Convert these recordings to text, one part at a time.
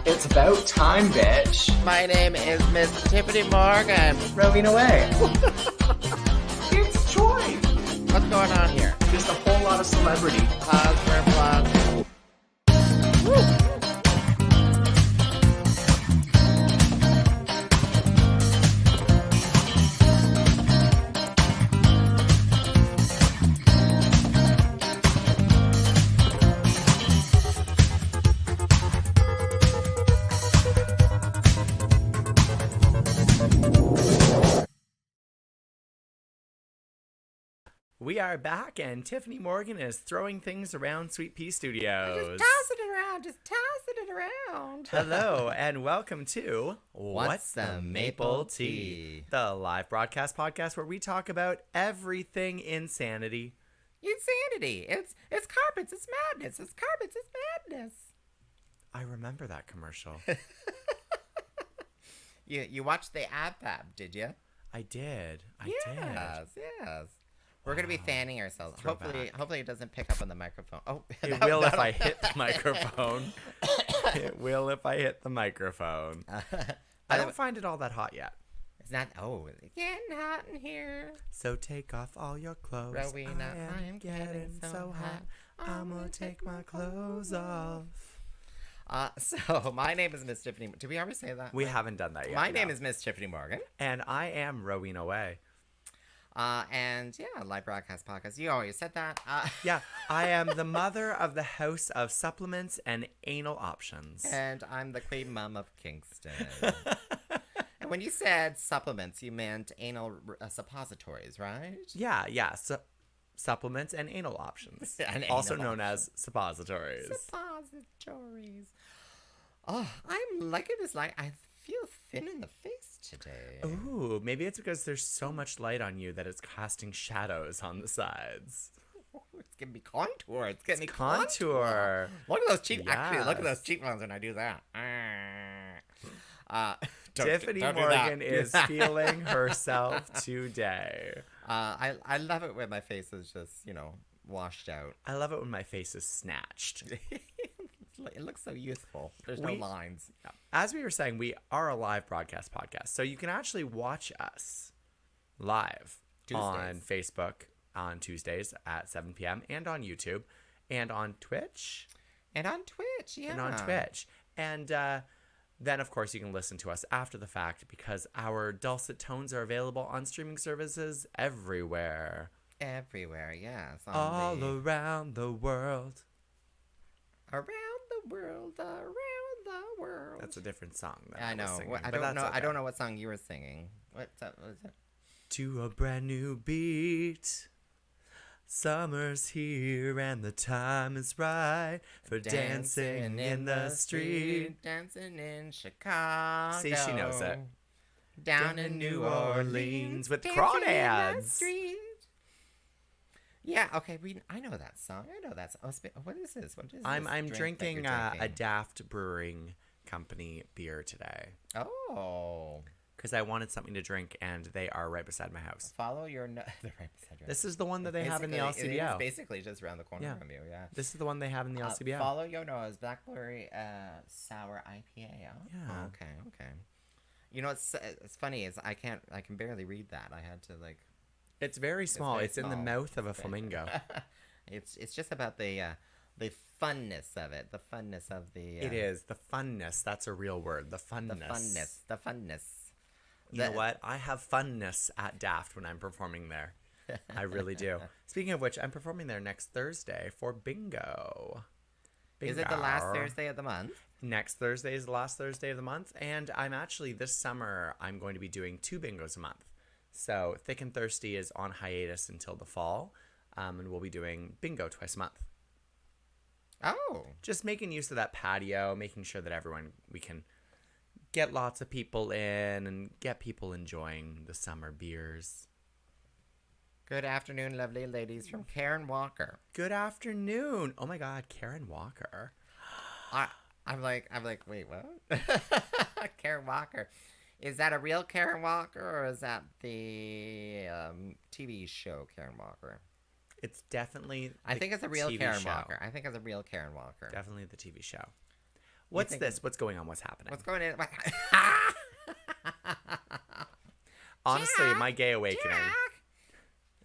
It's about time, bitch. My name is Miss Tyffanie Morgan. Rowena Whey. It's Joy. What's going on here? Just a whole lot of celebrity. Pause for applause. We are back, and Tyffanie Morgan is throwing things around Sweet Pea Studios. Just tossing it around. Hello, and welcome to What's the Maple Tea? The live broadcast podcast where we talk about everything insanity. Insanity. It's carpets. It's madness. It's carpets. It's madness. I remember that commercial. You watched the ad fab, did you? I did. Yes. We're going to be fanning ourselves. Hopefully it doesn't pick up on the microphone. Oh, it will if I hit the microphone. It will if I hit the microphone. I don't find it all that hot yet. It's not. Oh, it's getting hot in here. So take off all your clothes. Rowena, I am getting so hot. I'm going to take my clothes off. So my name is Miss Tyffanie. Did we ever say that? We haven't done that yet. My name is Miss Tyffanie Morgan. And I am Rowena Whey. And yeah, live broadcast podcast. You always said that. Yeah, I am the mother of the house of supplements and anal options. And I'm the queen mum of Kingston. And when you said supplements, you meant anal suppositories, right? Yeah. Supplements and anal options. Also known as suppositories. Suppositories. Oh, I'm liking this light. I feel thin in the face today. Ooh, maybe it's because there's so much light on you that it's casting shadows on the sides. It's giving me contour. It's getting me contour. Look at those cheap. Yes. Actually, look at those cheap ones when I do that. Tyffanie Morgan is feeling herself today. I love it when my face is just, washed out. I love it when my face is snatched. It looks so youthful. There's no lines. As we were saying, we are a live broadcast podcast. So you can actually watch us live on Facebook on Tuesdays at 7 p.m. and on YouTube and on Twitch. And on Twitch, yeah. And on Twitch. And then, of course, you can listen to us after the fact because our dulcet tones are available on streaming services everywhere. Everywhere, yes. All around the world. Around the world. That's a different song. I know. I don't know. Okay. I don't know what song you were singing. What's that? What is it? To a brand new beat. Summer's here and the time is right for dancing in the street. Dancing in Chicago. See, she knows it. Down in New Orleans with crawdads. Yeah, okay, I know that song. Oh, what is this? What is this? I'm drinking a Daft Brewing Company beer today. Oh. Because I wanted something to drink, and they are right beside my house. Follow your... They're right beside your house. This is the one that they have in the LCBO. It's basically just around the corner from you, yeah. This is the one they have in the LCBO. Follow your nose. Blackberry Sour IPA, Yeah. Oh, okay. You know, it's funny is I can barely read that. I had to, It's very small. It's in the mouth of a flamingo. It's just about the funness of it. The funness of the... It is. The funness. That's a real word. The funness. The funness. You know what? I have funness at Daft when I'm performing there. I really do. Speaking of which, I'm performing there next Thursday for Bingo. Is it the last Thursday of the month? Next Thursday is the last Thursday of the month. And I'm actually, this summer, I'm going to be doing 2 bingos a month. So Thick and Thirsty is on hiatus until the fall. And we'll be doing bingo twice a month. Oh. Just making use of that patio, making sure that we can get lots of people in and get people enjoying the summer beers. Good afternoon, lovely ladies from Karen Walker. Good afternoon. Oh my God, Karen Walker. I'm like, wait, what? Karen Walker. Is that a real Karen Walker or is that the TV show Karen Walker? It's definitely. I think it's a real TV Karen show. Walker. I think it's a real Karen Walker. Definitely the TV show. What's this? What's going on? What's happening? What's going on? Honestly, my gay awakening.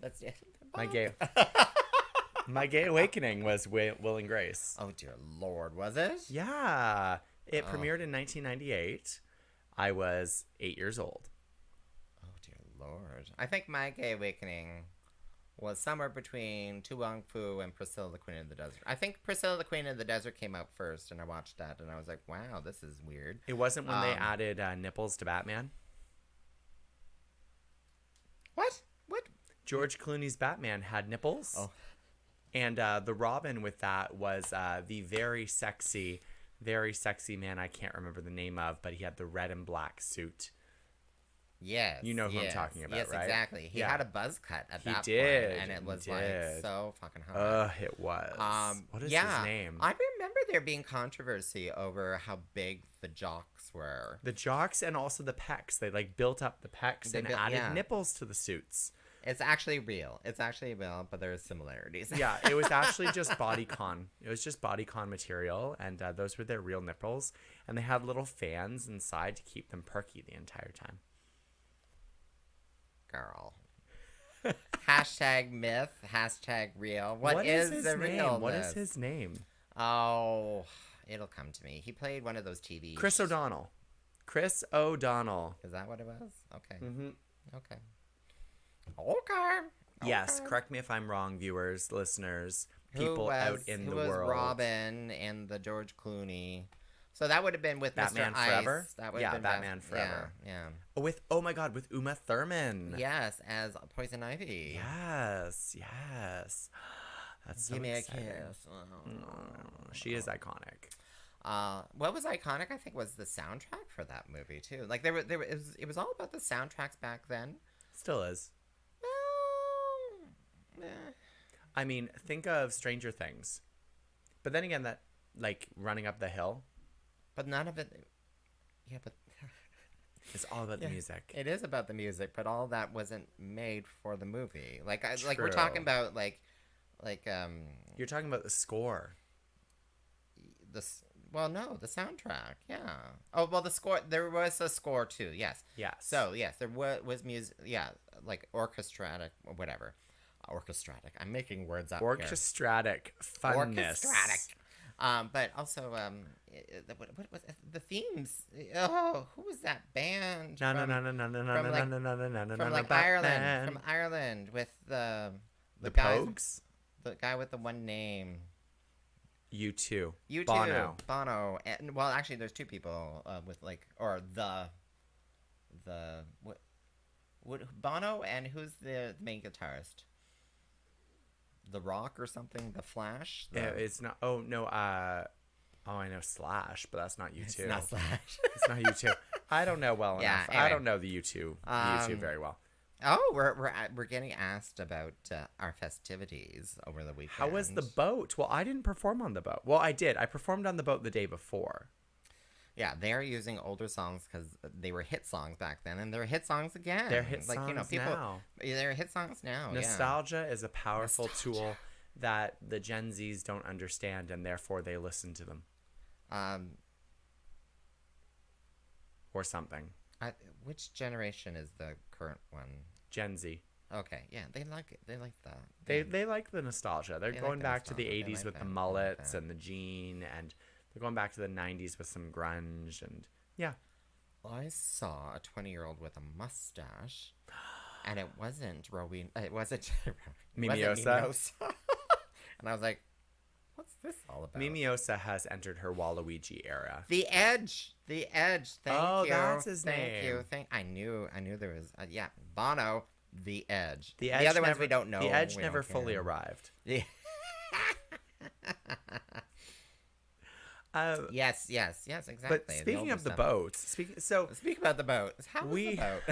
That's it. My gay awakening was Will and Grace. Oh dear Lord, was it? Yeah, it premiered in 1998. I was 8 years old. Oh dear Lord. I think my gay awakening was somewhere between Tu Wong Fu and Priscilla the Queen of the Desert. I think Priscilla the Queen of the Desert came out first, and I watched that, and I was like, wow, this is weird. It wasn't when they added nipples to Batman. What? George Clooney's Batman had nipples. Oh. And the Robin with that was the very sexy man I can't remember the name of, but he had the red and black suit. Yes. You know who I'm talking about, yes, right? Yes, exactly. He had a buzz cut at that did, point, and it was like so fucking hot. It was. What is his name? I remember there being controversy over how big the jocks were. The jocks and also the pecs. They like built up the pecs and added nipples to the suits. It's actually real. But there are similarities. Yeah, it was actually just bodycon. It was just bodycon material, and those were their real nipples. And they had little fans inside to keep them perky the entire time. Girl. Hashtag myth. Hashtag real. What is his the name? real? What is his name? Oh, it'll come to me. He played one of those TV. Chris O'Donnell. Chris O'Donnell. Is that what it was? Okay. Mm-hmm. Okay. Okay. Yes, correct me if I'm wrong, viewers, listeners, people out in the world. Who was world. Robin and the George Clooney? So that would have been with Batman Mr. Forever? Ice. That would have been Batman Forever. Yeah. Oh my God, with Uma Thurman. Yes, as Poison Ivy. Yes. That's so Give me exciting. a kiss. She is iconic. What was iconic, I think, was the soundtrack for that movie too. Like it was all about the soundtracks back then. Still is. Well, I mean, think of Stranger Things. But then again, that, like, Running Up the Hill. But none of it... Yeah, but... It's all about the music. It is about the music, but all that wasn't made for the movie. Like we're talking about, You're talking about the score. Well, no, the soundtrack, yeah. Oh, well, the score... There was a score, too, yes. Yes. So, yes, there was music... Yeah, like orchestratic, or whatever. Orchestratic. I'm making words up Orchestratic funness. Orchestratic. But also, what was the themes? Oh, who was that band? From Ireland. From Ireland with the Pogues? The guy with the one name. U2. U2. Bono. And, well, actually, there's two people with Bono, and who's the main guitarist? The Rock or something? The Flash? It's not. Oh no. I know Slash, but that's not U2. It's not Slash. It's not U2. I don't know well enough. Anyway. I don't know the U2 very well. Oh, we're getting asked about our festivities over the weekend. How was the boat? Well, I didn't perform on the boat. Well, I did. I performed on the boat the day before. Yeah, they're using older songs because they were hit songs back then, and they're hit songs again. They're hit songs now. They're hit songs now. Nostalgia is a powerful tool that the Gen Zs don't understand, and therefore they listen to them. Or something. Which generation is the current one? Gen Z. Okay, yeah, they like it. They like that. They like the nostalgia. They're going like back to the 80s like with that. the mullets and the jean, and they're going back to the 90s with some grunge, and yeah. I saw a 20-year-old with a mustache, and it wasn't Rowena. It wasn't Mimiosa. And I was like, what's this all about? Mimiosa has entered her Waluigi era. The Edge. Thank you. Oh, that's his Thank name. you. I knew there was. Yeah, Bono. The Edge. The other ones we don't know. The Edge never fully arrived. Yeah. Yes, exactly. But speaking of the boats, speak about the boat. How was the boat?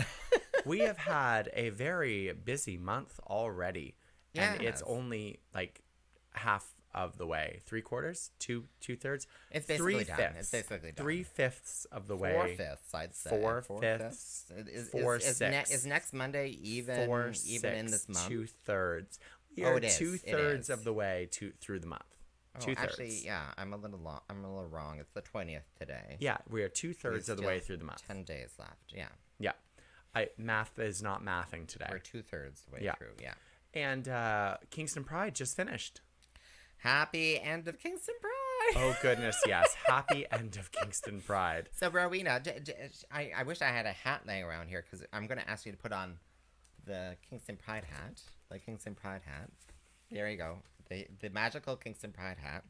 We have had a very busy month already. And it's Yes. only like half of the way. 3/4? 2/3? It's basically done. 3/5. It's basically done. 3/5 of the way. 4/5, I'd say. 4/5. Is 4/6. is next Monday even 4/6. in this month? 2/3. We Oh, are it is. 2/3 It of the way through the month. Oh, 2/3. actually, yeah, I'm a little wrong. It's the 20th today. Yeah, we are 2/3 of the way through the month. 10 days left. Yeah, Yeah. Math is not mathing today. we're 2/3 the way Yeah. through. Yeah. And Kingston Pride just finished. Happy end of Kingston Pride. Oh, goodness, yes. Happy end of Kingston Pride. So, Rowena, I wish I had a hat laying around here because I'm going to ask you to put on the Kingston Pride hat. The Kingston Pride hat. There you go. The magical Kingston Pride hat.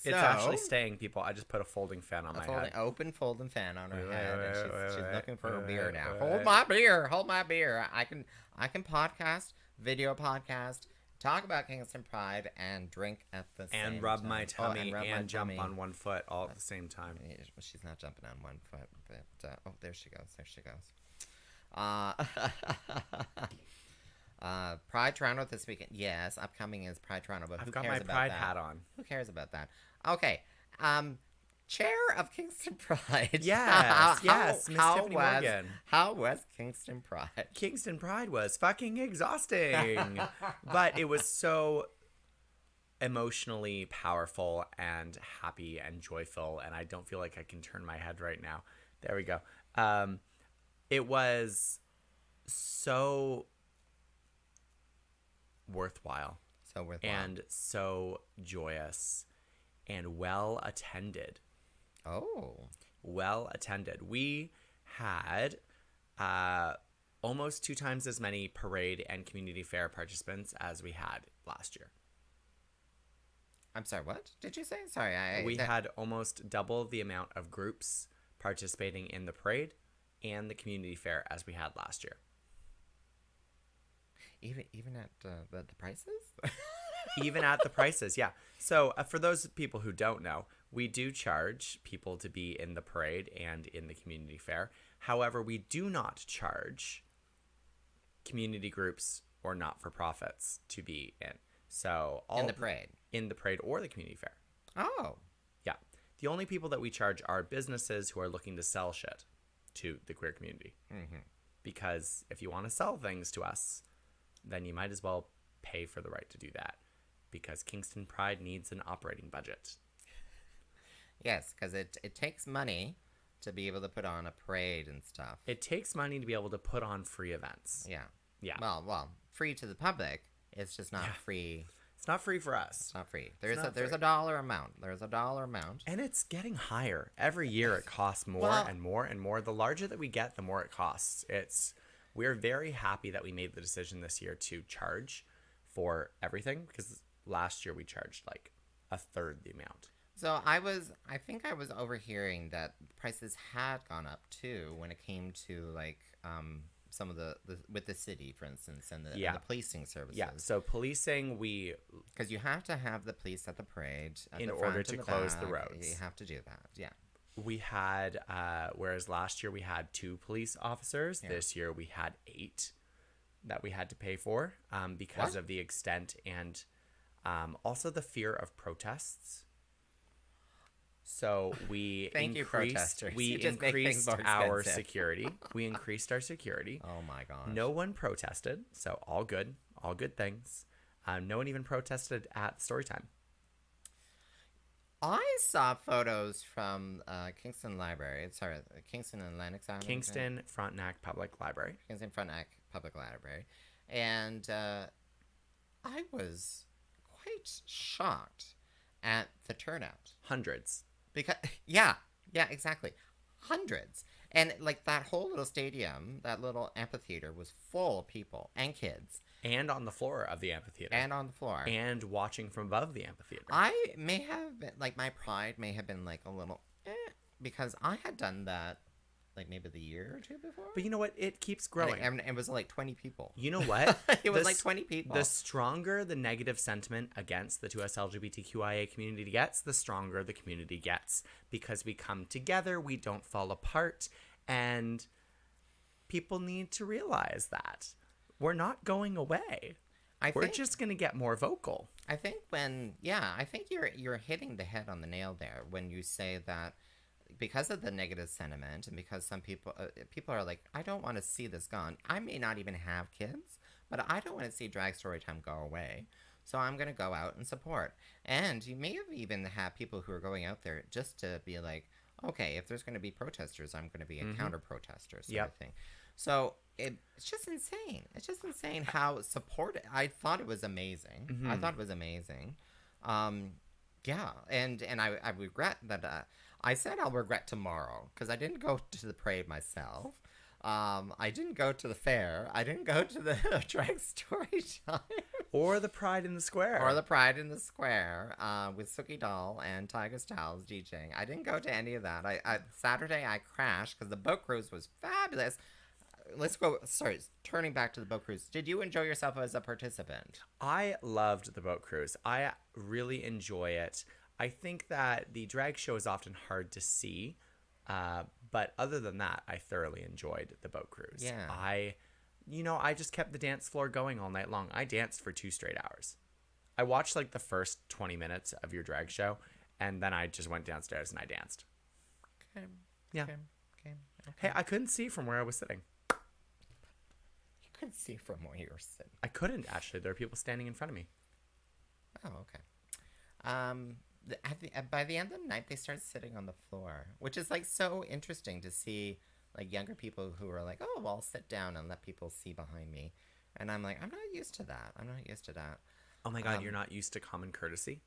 It's actually staying, people. I just put a folding fan on my head. Open folding fan on her head, and she's looking for her beer now. wait. Hold my beer. Hold my beer. I can podcast, video podcast, talk about Kingston Pride, and drink at the same time. And rub my tummy rub my and jump tummy. on one foot all at the same time. She's not jumping on one foot, but oh, there she goes. There she goes. Pride Toronto this weekend. Yes, upcoming is Pride Toronto, but I've got my Pride hat on. Who cares about that? Okay. Chair of Kingston Pride. Yes, yes, Miss Tyffanie was, Morgan. How was Kingston Pride? Kingston Pride was fucking exhausting. But it was so emotionally powerful and happy and joyful, and I don't feel like I can turn my head right now. There we go. It was so worthwhile. So worthwhile. And so joyous and well attended. Oh. Well attended. We had almost 2 times as many parade and community fair participants as we had last year. I'm sorry, what did you say? Sorry, We had almost double the amount of groups participating in the parade and the community fair as we had last year. Even at the prices? Even at the prices, yeah. So for those people who don't know, we do charge people to be in the parade and in the community fair. However, we do not charge community groups or not-for-profits to be in. So In the parade or the community fair. Oh. Yeah. The only people that we charge are businesses who are looking to sell shit to the queer community. Mm-hmm. Because if you want to sell things to us, then you might as well pay for the right to do that. Because Kingston Pride needs an operating budget. Yes, because it takes money to be able to put on a parade and stuff. It takes money to be able to put on free events. Yeah. Yeah. Well, free to the public. It's just not free. It's not free for us. It's not free. There's free. a dollar amount. There's a dollar amount. And it's getting higher. Every year it costs more and more and more. The larger that we get, the more it costs. We're very happy that we made the decision this year to charge for everything, because last year we charged like 1/3 the amount. So I think I was overhearing that prices had gone up too when it came to like some of the with the city, for instance, and the policing services. Yeah. So policing, because you have to have the police at the parade in order to close the roads. You have to do that. Yeah. We had, whereas last year we had 2 police officers, this year we had 8 that we had to pay for because of the extent and also the fear of protests. So we increased our security. We increased our security. Oh my gosh. No one protested, so all good things. No one even protested at story time. I saw photos from Kingston Library. Sorry, Kingston and Lennox Avenue. Kingston Frontenac Public Library. Kingston Frontenac Public Library. And I was quite shocked at the turnout. Hundreds. Because, yeah, exactly. Hundreds. And, like, that whole little stadium, that little amphitheater was full of people and kids. And on the floor of the amphitheater. And on the floor. And watching from above the amphitheater. I may have been, like, my pride may have been, like, a little, because I had done that, like, maybe the year or 2 before. But you know what? It keeps growing. And it was, like, 20 people. You know what? It was, like, 20 people. The stronger the negative sentiment against the 2S LGBTQIA community gets, the stronger the community gets. Because we come together, we don't fall apart, and people need to realize that we're not going away. I We're think, just going to get more vocal. I think I think you're hitting the head on the nail there when you say that because of the negative sentiment and because some people are like, I don't want to see this gone. I may not even have kids, but I don't want to see drag story time go away. So I'm going to go out and support. And you may have even had people who are going out there just to be like, okay, if there's going to be protesters, I'm going to be a counter protester sort of thing. So it's just insane. It's just insane how supportive. I thought it was amazing. I thought it was amazing. Yeah, and I regret that. I said I'll regret tomorrow because I didn't go to the parade myself. I didn't go to the fair. I didn't go to the drag story time. Or the Pride in the Square. Or the Pride in the Square with Suki Doll and Tiger Styles DJing. I didn't go to any of that. Saturday I crashed because the boat cruise was fabulous. Let's go. Sorry, turning back to the boat cruise. Did you enjoy yourself as a participant? I loved the boat cruise. I really enjoy it. I think that the drag show is often hard to see. But other than that, I thoroughly enjoyed the boat cruise. Yeah. I just kept the dance floor going all night long. I danced for 2 straight hours. I watched like the first 20 minutes of your drag show, and then I just went downstairs and I danced. Okay. Yeah. Okay. Hey, I couldn't see from where I was sitting. You couldn't see from where you were sitting. I couldn't, actually. There were people standing in front of me. Oh, okay. By the end of the night, they started sitting on the floor, which is like so interesting to see, like younger people who are like, "Oh, well, I'll sit down and let people see behind me," and I'm like, I'm not used to that. Oh my God, you're not used to common courtesy?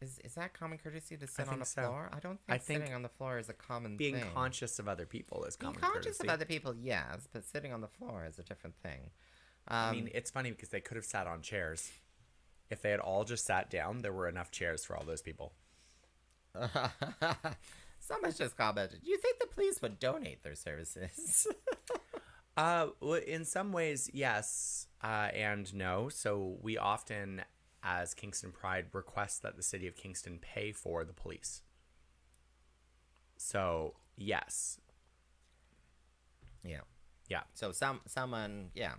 Is that common courtesy to sit on think the so. floor? I don't think sitting on the floor is a common Being thing. conscious of other people is common Being conscious courtesy. of other people, yes, but sitting on the floor is a different thing. I mean, it's funny because they could have sat on chairs. If they had all just sat down, there were enough chairs for all those people. Someone's just commented, "You think the police would donate their services?" Well, in some ways, yes and no. So we often, as Kingston Pride, request that the city of Kingston pay for the police. So, yes. Yeah. Yeah. So someone, yeah,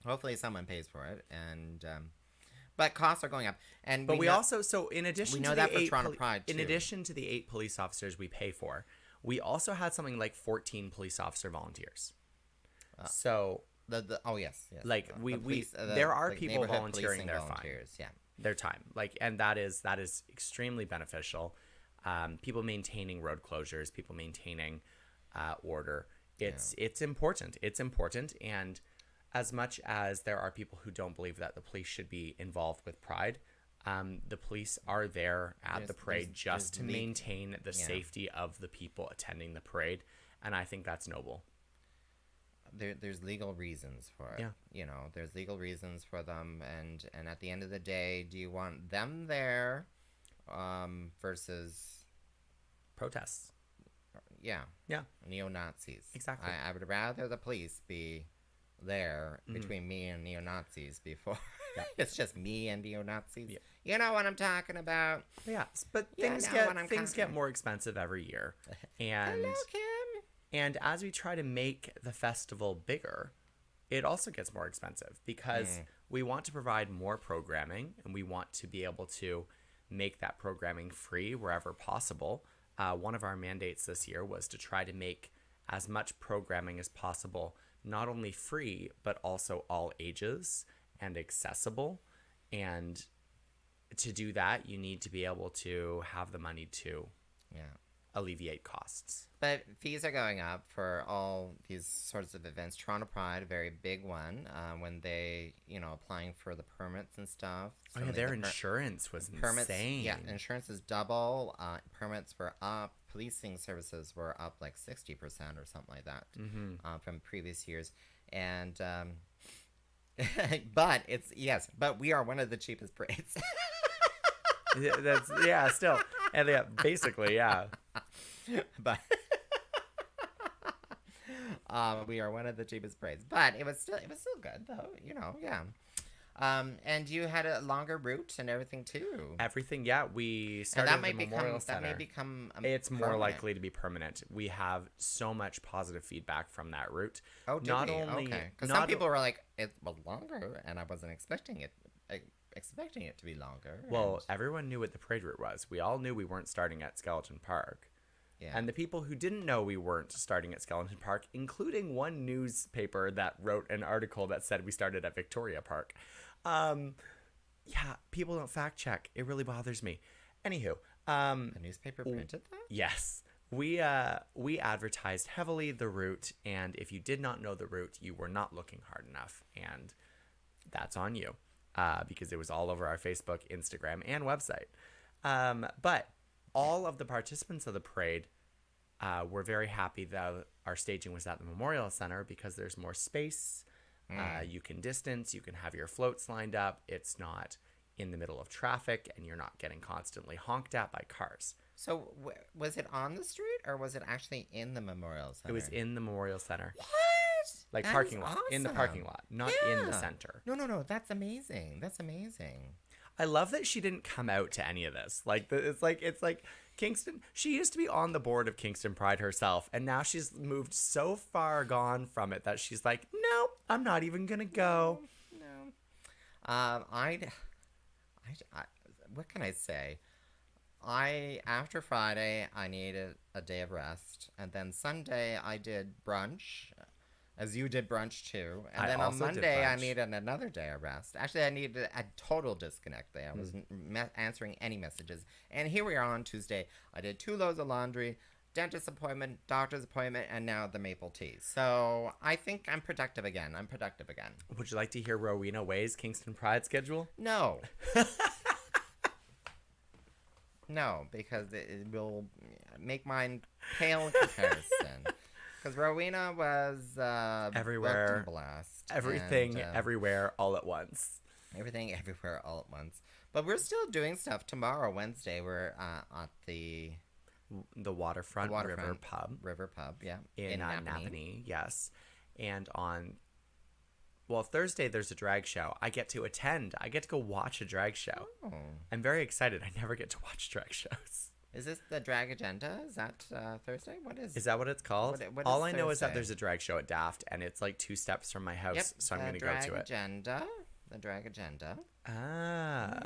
hopefully someone pays for it, and but costs are going up, and But we also, so in addition we to know the that for 8 Toronto Pride, in too. addition to the 8 police officers we pay for, we also had something like 14 police officer volunteers. So oh yes, like the we police, there are like people neighborhood volunteering policing their volunteers, time. yeah. Their time, like, and that is extremely beneficial. People maintaining road closures, people maintaining order. It's important. It's important, and as much as there are people who don't believe that the police should be involved with Pride, the police are there at the parade just to maintain the safety of the people attending the parade, and I think that's noble. There's legal reasons for it. Yeah. You know, there's legal reasons for them, and at the end of the day, do you want them there versus Protests. yeah neo-Nazis? Exactly. I would rather the police be there between me and neo-Nazis before it's just me and neo-Nazis. Yeah. You know what I'm talking about. Yeah, but Yeah, things get more expensive every year, and Hello, Kim. and as we try to make the festival bigger, it also gets more expensive because we want to provide more programming, and we want to be able to make that programming free wherever possible. One of our mandates this year was to try to make as much programming as possible, not only free, but also all ages and accessible. And to do that, you need to be able to have the money to alleviate costs. But fees are going up for all these sorts of events. Toronto Pride, a very big one, when they, applying for the permits and stuff. Oh yeah, their insurance was insane. Yeah, insurance is double. Permits were up. Policing services were up like 60% or something like that from previous years. And but we are one of the cheapest parades. Still, and yeah, basically, yeah. But we are one of the cheapest parades. But it was still good though. And you had a longer route and everything too. Everything, yeah. We And started that at may the Memorial become Center. It's more permanent. likely to be permanent. We have so much positive feedback from that route. Oh, did Not we? only- Okay. Because not some o- people were like, it was longer, and I wasn't expecting it. Expecting it to be longer. Well, and- everyone knew what the parade route was. We all knew we weren't starting at Skeleton Park. yeah. And the people who didn't know we weren't starting at Skeleton Park, including one newspaper that wrote an article that said we started at Victoria Park. Yeah, people don't fact check. It really bothers me. Anywho, the newspaper printed that. yes, we advertised heavily the route, and if you did not know the route, you were not looking hard enough, and that's on you, because it was all over our Facebook, Instagram, and website. But all of the participants of the parade were very happy that our staging was at the Memorial Center because there's more space. You can distance, you can have your floats lined up. It's not in the middle of traffic, and you're not getting constantly honked at by cars. So was it on the street or was it actually in the Memorial Center? It was in the Memorial Center, What? like That parking is lot, in the awesome. parking lot, not in the Yeah. center. No. That's amazing. That's amazing. I love that she didn't come out to any of this. Like it's like Kingston. She used to be on the board of Kingston Pride herself, and now she's moved so far gone from it that she's like, no, I'm not even gonna go. No. I what can I say? After Friday, I needed a day of rest, and then Sunday I did brunch, as you did brunch too, and I then on also did Monday I brunch. needed another day of rest. Actually, I needed a total disconnect day. I wasn't answering any messages, and here we are on Tuesday. I did 2 loads of laundry, dentist appointment, doctor's appointment, and now the maple tea. So I think I'm productive again. Would you like to hear Rowena Whey's Kingston Pride schedule? No. No, because it will make mine pale in comparison. Because Rowena was Everywhere. booked and blast. Everything, and, everywhere, all at once. everything, everywhere, all at once. But we're still doing stuff. Tomorrow, Wednesday, we're at the The Waterfront, Waterfront River Pub River Pub, yeah, in Napanee. Napanee, yes. And on, well, Thursday there's a drag show. I get to attend. I get to go watch a drag show. Oh. I'm very excited. I never get to watch drag shows. Is this the Drag Agenda? Is that Thursday? What is? Is that what it's called? What All is I know is that Thursday? there's a drag show at Daft, and it's like 2 steps from my house, Yep, so I'm the going to go Drag to it. Agenda. The Drag Agenda. Ah.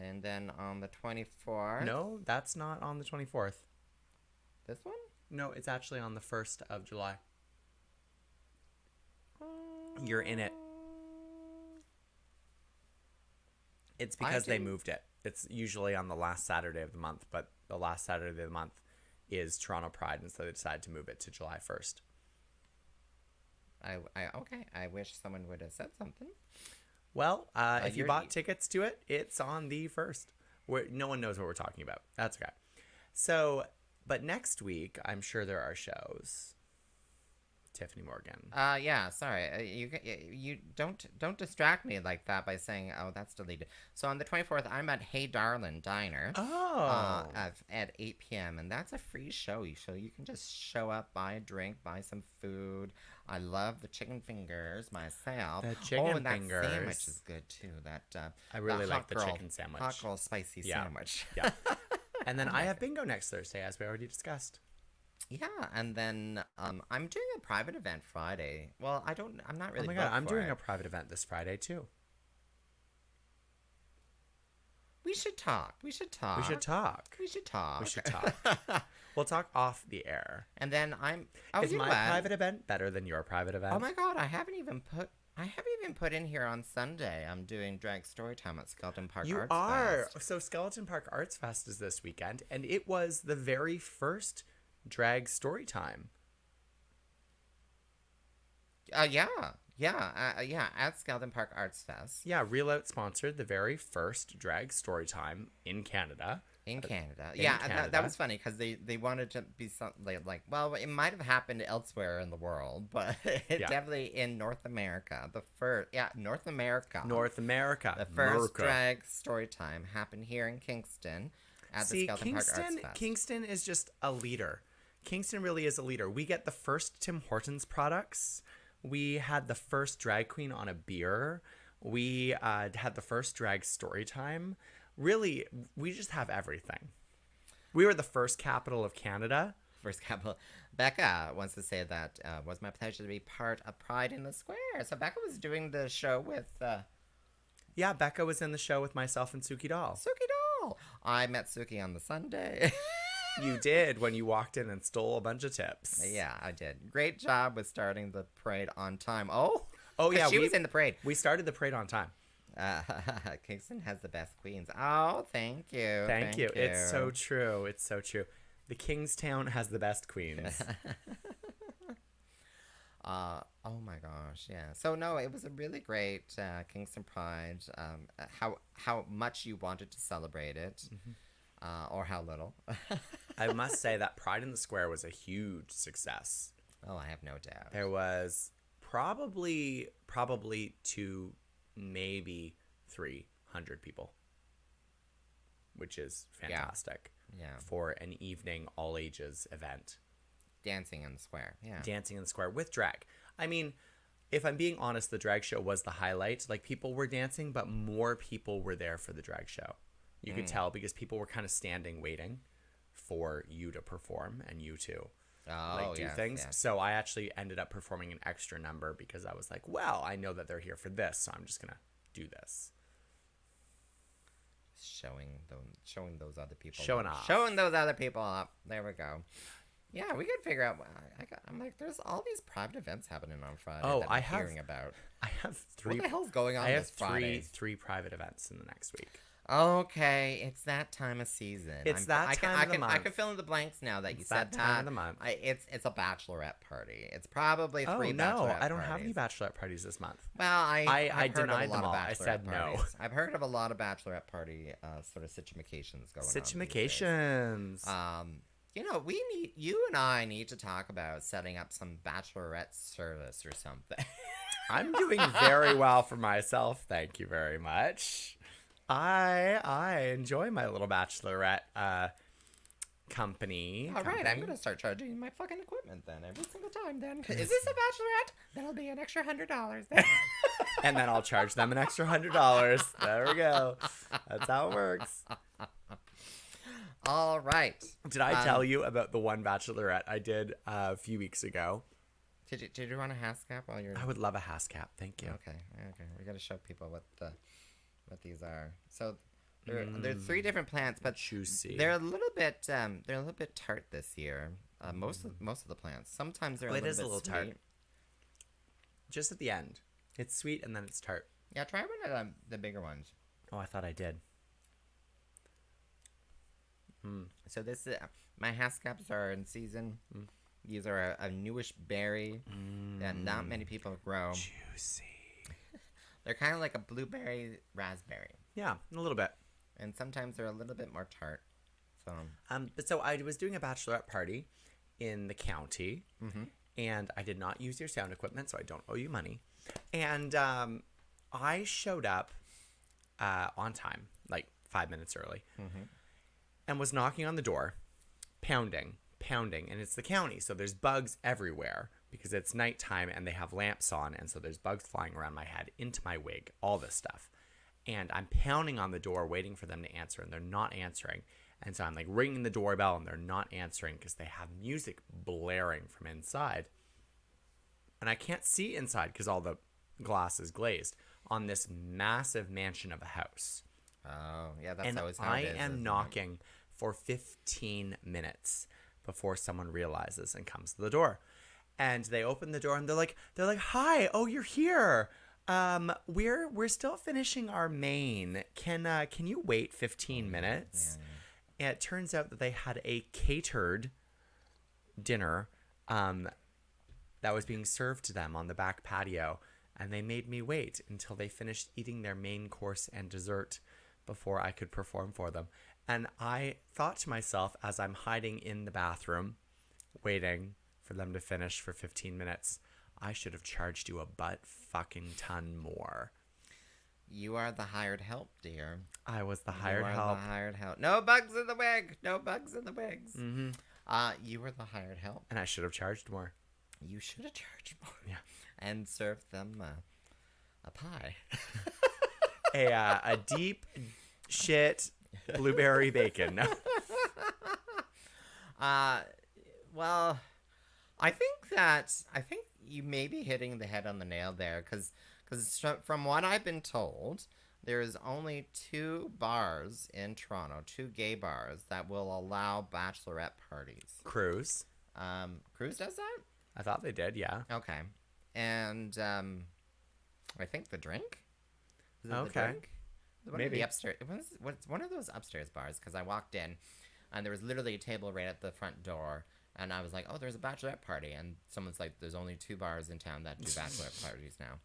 And then on the 24th. No, that's not on the 24th. This one? No, it's actually on the 1st of July. You're in it. It's because they didn't- moved it. It's usually on the last Saturday of the month, but the last Saturday of the month is Toronto Pride, and so they decided to move it to July 1st. Okay. I wish someone would have said something. Well, if you you're- bought tickets to it, it's on the 1st. No one knows what we're talking about. That's okay. So, but next week, I'm sure there are shows. Tyffanie Morgan. Yeah. Sorry. You don't distract me like that by saying, "Oh, that's deleted." So on the 24th, I'm at Hey Darlin' Diner. Oh. At 8 p.m. and that's a free show. So you can just show up, buy a drink, buy some food. I love the chicken fingers myself. The chicken and that fingers. sandwich is good too. I really that like hot the girl- chicken sandwich. Hot girl spicy Yeah. sandwich. Yeah. And then I have bingo next Thursday, as we already discussed. Yeah, and then I'm doing a private event Friday. Well, I'm not really. Oh my god, booked I'm for doing it. a private event this Friday too. We should talk. We should talk. We should talk. We should talk. We should talk. We'll talk off the air. And then I'm. Oh, Is you know my what? private event better than your private event? Oh my god, I haven't even put in here on Sunday. I'm doing drag storytime at Skeleton Park You Arts are. Fest. So Skeleton Park Arts Fest is this weekend, and it was the very first drag story time. Yeah, at Skeleton Park Arts Fest Yeah, Reel Out sponsored the very first drag story time in Canada. in Canada. in Yeah, and Canada. that was funny because they wanted to be something like, well, it might have happened elsewhere in the world, but Yeah. definitely in North America. North America. North America. The first America. drag story time happened here in Kingston at the See, Skeleton Park Arts Fest. Kingston is just a leader. Kingston really is a leader. We get the first Tim Hortons products. We had the first drag queen on a beer. We had the first drag story time. Really, we just have everything. We were the first capital of Canada. First capital. Becca wants to say that was my pleasure to be part of Pride in the Square. So Becca was doing the show with Yeah, Becca was in the show with myself and Suki Doll. Suki Doll. I met Suki on the Sunday. You did when you walked in and stole a bunch of tips. Yeah, I did. Great job with starting the parade on time. Oh yeah, she was in the parade. We started the parade on time. Kingston has the best queens. Oh, thank you. Thank you. It's so true. It's so true. The Kingstown has the best queens. Oh my gosh, yeah. So no, it was a really great Kingston Pride. How much you wanted to celebrate it, or how little. I must say that Pride in the Square was a huge success. Oh, I have no doubt. There was probably 2, maybe 300 people, which is fantastic. Yeah. For an evening all ages event. Dancing in the square. Yeah. Dancing in the square with drag. I mean, if I'm being honest, the drag show was the highlight. Like, people were dancing, but more people were there for the drag show. You could tell because people were kind of standing waiting for you to perform and you to do things. Yes. So I actually ended up performing an extra number because I was like, well, I know that they're here for this, so I'm just going to do this. Showing those other people. Showing off. Showing those other people up. There we go. Yeah, we could figure out. I'm like, there's all these private events happening on Friday. that I'm hearing about. I have 3. What the hell's going on? I have this Friday? three private events in the next week. Okay, it's that time of season. It's time of the month. I can fill in the blanks now that you said that. Time of the month. It's a bachelorette party. It's probably 3 bachelorette bachelorette I don't parties. have any bachelorette parties this month. Well, I denied them all. I said no. I've heard of a lot of bachelorette party sort of situations going on. Situations. You and I need to talk about setting up some bachelorette service or something. I'm doing very well for myself. Thank you very much. I enjoy my little bachelorette company. All right, I'm gonna start charging you my fucking equipment then every single time. Then is this a bachelorette? That'll be an extra $100. Then. And then I'll charge them an extra $100. There we go. That's how it works. All right. Did I tell you about the one bachelorette I did a few weeks ago? Did you run a Hascap while you're? I would love a Hascap. Thank you. Okay. We gotta show people what these are. So there are 3 different plants, but juicy. They're a little bit tart this year. Most of the plants. Sometimes they're a little bit tart. Just at the end, it's sweet and then it's tart. Yeah, try one of the bigger ones. Oh, I thought I did. So this is my Hascaps are in season. These are a newish berry that not many people grow. Juicy. They're kind of like a blueberry raspberry. Yeah, a little bit. And sometimes they're a little bit more tart. So I was doing a bachelorette party in the county, and I did not use your sound equipment, so I don't owe you money. And I showed up on time, like 5 minutes early, and was knocking on the door, pounding, and it's the county, so there's bugs everywhere because it's nighttime and they have lamps on, and so there's bugs flying around my head, into my wig, all this stuff. And I'm pounding on the door waiting for them to answer, and they're not answering. And so I'm like ringing the doorbell, and they're not answering because they have music blaring from inside. And I can't see inside because all the glass is glazed on this massive mansion of a house. Oh, yeah, that's and always how it is. I am knocking for 15 minutes before someone realizes and comes to the door. And they open the door and they're like, "Hi, oh, you're here. We're still finishing our main. Can you wait 15 minutes?" Yeah. And it turns out that they had a catered dinner that was being served to them on the back patio, and they made me wait until they finished eating their main course and dessert before I could perform for them. And I thought to myself, as I'm hiding in the bathroom waiting for them to finish for 15 minutes, I should have charged you a butt fucking ton more. You are the hired help, dear. I was the hired help. You are the hired help. No bugs in the wig. No bugs in the wigs. Mm-hmm. You were the hired help. And I should have charged more. You should have charged more. Yeah. And served them a pie. a deep shit blueberry bacon. No. Well, I think you may be hitting the head on the nail there, because from what I've been told, there is only 2 bars in Toronto, 2 gay bars that will allow bachelorette parties. Cruise. Cruise does that? I thought they did, yeah. Okay. And I think the Drink. Is it Okay. The Drink? One Maybe. of the upstairs. What's one of those upstairs bars? Because I walked in, and there was literally a table right at the front door, and I was like, "Oh, there's a bachelorette party," and someone's like, "There's only 2 bars in town that do bachelorette parties now."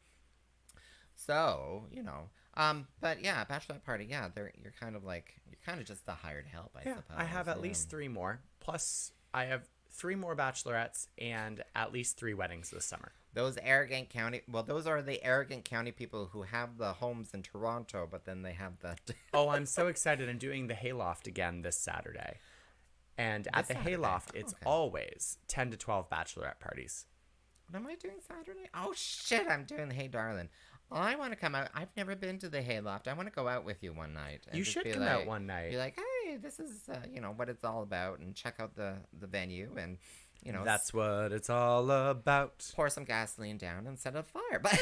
So but yeah, bachelorette party. Yeah, you're kind of just the hired help, I suppose. I have at least 3 more. Plus, I have 3 more bachelorettes and at least 3 weddings this summer. Those are the arrogant county people who have the homes in Toronto, but then they have the. Oh, I'm so excited. I'm doing the Hayloft again this Saturday. And at the Hayloft, it's always 10 to 12 bachelorette parties. What am I doing Saturday? Oh, shit, I'm doing the Hey Darling. I want to come out. I've never been to the Hayloft. I want to go out with you one night. And You just should be come out one night. Be like, hey, this is, what it's all about, and check out the venue, and, That's what it's all about. pour some gasoline down and set a fire. But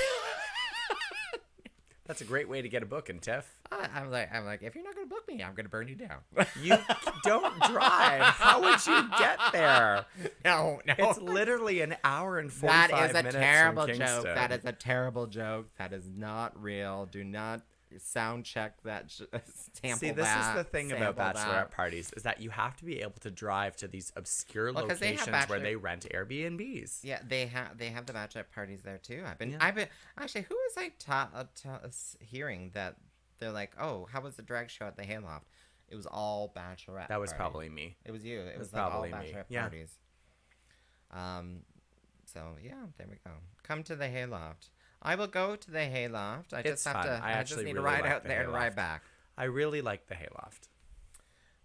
That's a great way to get a booking, Tiff. I'm like, if you're not going to book me, I'm going to burn you down. You don't drive. How would you get there? No. It's literally an hour and 45 minutes That is a terrible from Kingston. joke. That is a terrible joke. That is not real. Do not sound check that. Sample See, this that, is the thing about sample bachelorette that. parties is that you have to be able to drive to these obscure 'cause they have locations where they rent Airbnbs. Yeah, they have the bachelorette parties there too. I've been actually. Who was I hearing that they're like, oh, how was the drag show at the Hayloft? It was all bachelorette. That was parties. probably me. It was you. It was probably like all me. bachelorette Yeah. parties. So yeah, there we go. Come to the Hayloft. I will go to the Hayloft. I It's just have fun. to. I I just actually need to really ride like out the there and ride Hayloft. back. I really like the Hayloft.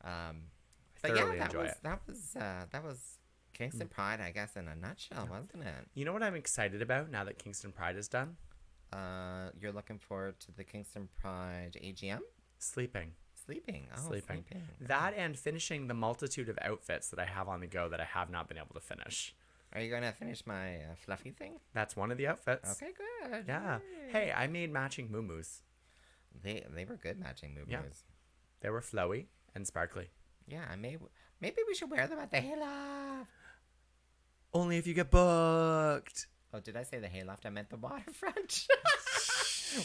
But thoroughly yeah, enjoy it. that was Kingston Pride, I guess, in a nutshell, wasn't it? You know what I'm excited about now that Kingston Pride is done? You're looking forward to the Kingston Pride AGM? Sleeping. Sleeping. Oh, Sleeping. sleeping. That and finishing the multitude of outfits that I have on the go that I have not been able to finish. Are you going to finish my fluffy thing? That's one of the outfits. Okay, good. Yeah. Yay. Hey, I made matching muumuus. They were good matching movies. Yeah. They were flowy and sparkly. Yeah, maybe we should wear them at the Hayloft. Only if you get booked. Oh, did I say the Hayloft? I meant the waterfront.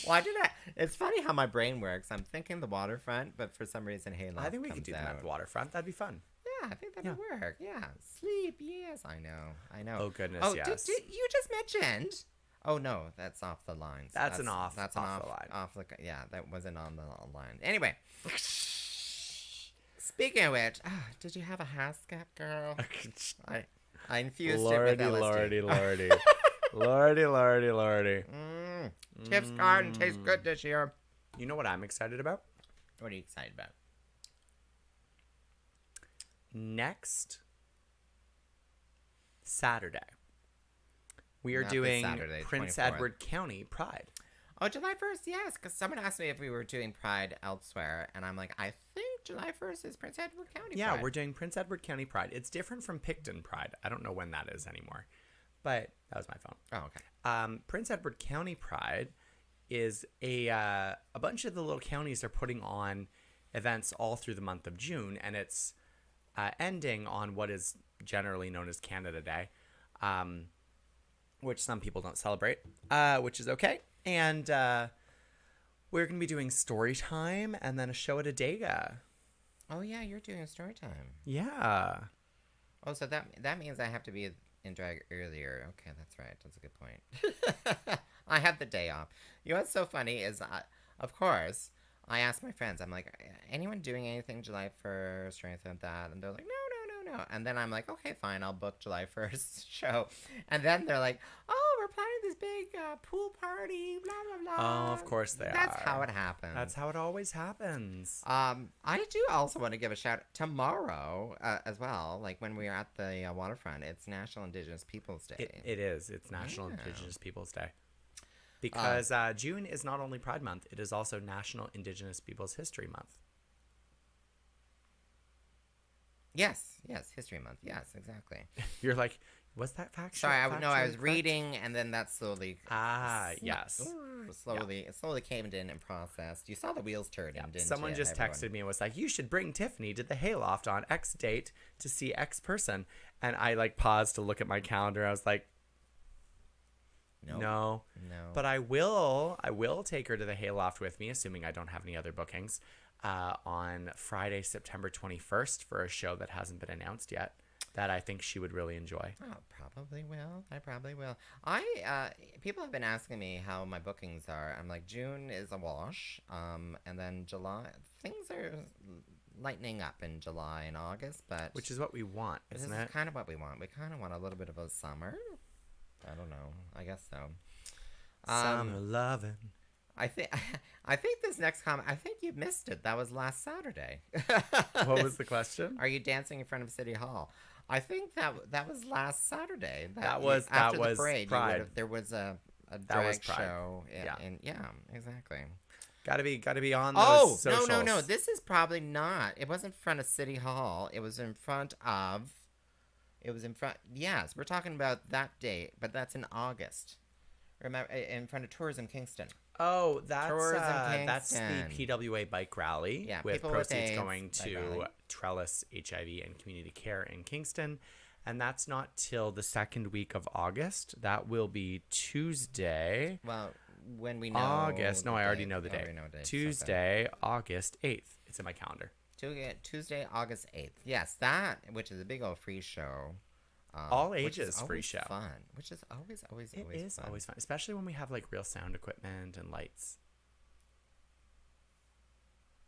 Why did I? It's funny how my brain works. I'm thinking the waterfront, but for some reason Hayloft I think we could comes do them at out. the waterfront. That'd be fun. Yeah, I think that would work. Yeah, sleep. Yes, I know. Oh, goodness, Oh, yes. did you just mentioned? Oh no, that's off the lines. That's an off- That's off an the line. Off the. Yeah, that wasn't on the line. Anyway. Speaking of which, did you have a Hascat, girl? I infused it with LSD. Lordy. Tiff's garden tastes good this year. You know what I'm excited about? What are you excited about? Next Saturday, we are Not this doing Saturday, Prince 24th. Edward County Pride. Oh, July 1st, yes, because someone asked me if we were doing Pride elsewhere, and I'm like, I think July 1st is Prince Edward County Yeah, Pride. we're doing Prince Edward County Pride. It's different from Picton Pride. I don't know when that is anymore, but that was my phone. Oh, okay. Prince Edward County Pride is a bunch of the little counties are putting on events all through the month of June, and it's ending on what is generally known as Canada Day, which some people don't celebrate, which is okay. And we're going to be doing story time and then a show at a Dega. Oh, yeah, you're doing a story time. Yeah. Oh, so that means I have to be in drag earlier. Okay, that's right. That's a good point. I have the day off. You know what's so funny is, of course, I asked my friends, I'm like, anyone doing anything July 1st or anything like that? And they're like, no. And then I'm like, okay, fine, I'll book July 1st show. And then they're like, oh, we're planning this big pool party, blah, blah, blah. Oh, of course they That's are. how it happens. That's how it always happens. I do also want to give a shout tomorrow as well. Like when we are at the waterfront, it's National Indigenous Peoples Day. It is. It's National Yeah. Indigenous Peoples Day. Because June is not only Pride Month, it is also National Indigenous Peoples History Month. Yes, History Month. Yes, exactly. You're like, was that factual? Sorry, I was correct? reading, and then that slowly. Yes. It slowly came in and processed. You saw the wheels turning, didn't Someone you, just everyone? texted me and was like, you should bring Tyffanie to the Hayloft on X date to see X person. And I like paused to look at my calendar. I was like, Nope. no. But I will take her to the Hayloft with me, assuming I don't have any other bookings, on Friday, September 21st for a show that hasn't been announced yet that I think she would really enjoy. Oh, probably will. I probably will. People have been asking me how my bookings are. I'm like, June is a wash. And then July, things are lightening up in July and August, but Which is what we want, isn't it? This is kind of what we want. We kind of want a little bit of a summer. I don't know. I guess so. Summer loving. I think this next comment. I think you missed it. That was last Saturday. What was the question? Are you dancing in front of City Hall? I think that was last Saturday. That was the parade. Pride. There was a That was drag Pride. show. Yeah, exactly. Gotta be on those socials. No. This is probably not. It wasn't in front of City Hall. It was in front of. Yes, we're talking about that date, but that's in August. Remember, in front of Tourism Kingston. Oh, that's Tourism that's the Kingston. PWA bike rally, Yeah, with people with proceeds AIDS going bike to rally. Trellis HIV and Community Care in Kingston, and that's not till the second week of August. That will be Tuesday, Well, when we know August. No, the I already date. know the Oh, day. we know the date. Tuesday, August 8th. It's in my calendar. Tuesday, August 8th. Yes, that, which is a big old free show. All which is ages free always show. Fun, which is always It is fun. always fun, especially when we have like real sound equipment and lights.